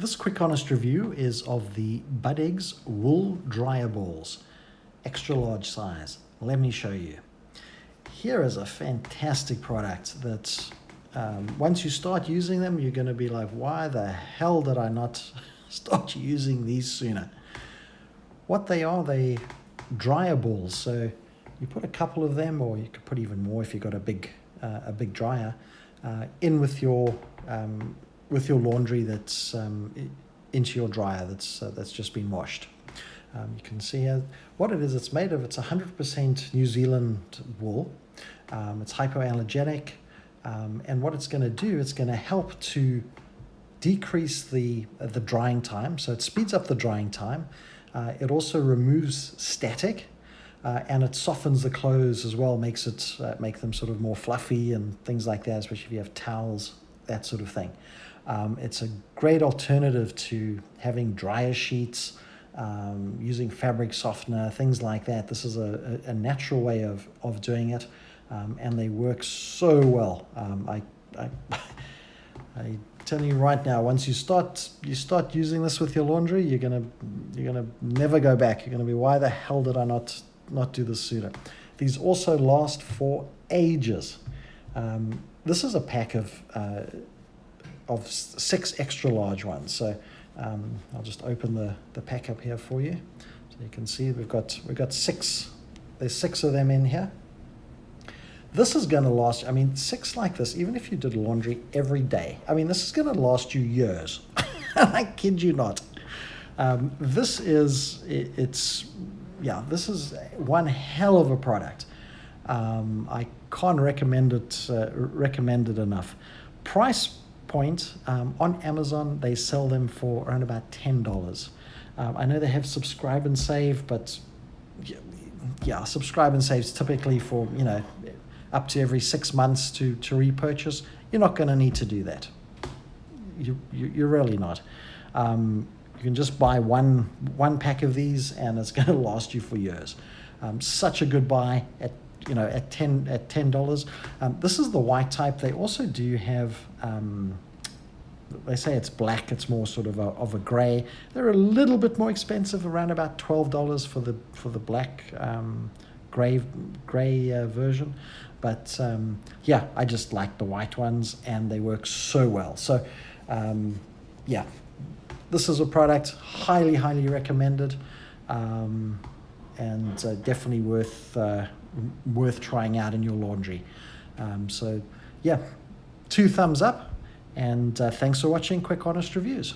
This quick honest review is of the Budieggs Wool Dryer Balls, extra large size. Let me show you. Here is a fantastic product that once you start using them, you're going to be like, why the hell did I not start using these sooner? What they are, they dryer balls. So you put a couple of them, or you could put even more if you've got a big dryer, in with your laundry that's into your dryer that's just been washed. You can see here what it is. It's made of. It's 100% New Zealand wool. It's hypoallergenic, and what it's going to do, it's going to help to decrease the drying time. So it speeds up the drying time. It also removes static, and it softens the clothes as well. Makes it make them sort of more fluffy and things like that, especially if you have towels, that sort of thing. It's a great alternative to having dryer sheets, using fabric softener, things like that. This is a natural way of doing it, and they work so well. I tell you right now, once you start using this with your laundry, you're gonna never go back. You're gonna be, why the hell did I not do this sooner? These also last for ages. This is a pack of 6 extra large ones. So I'll just open the pack up here for you, so you can see we've got 6. There's 6 of them in here. This is going to last. I mean, 6 like this, even if you did laundry every day, I mean, this is going to last you years. I kid you not. This is one hell of a product. I can't recommend it enough. Price point, on Amazon, they sell them for around about $10. I know they have subscribe and save, but yeah, subscribe and save is typically for, up to every 6 months to repurchase. You're not going to need to do that. You're really not. You can just buy one pack of these, and it's going to last you for years. Such a good buy at $10. This is the white type. They also do have, they say it's black. It's more sort of a gray. They're a little bit more expensive, around about $12 for the black gray version. But yeah, I just like the white ones, and they work so well. So yeah, this is a product highly recommended, and definitely worth trying out in your laundry. So yeah, 2 thumbs up, and thanks for watching Quick Honest Reviews.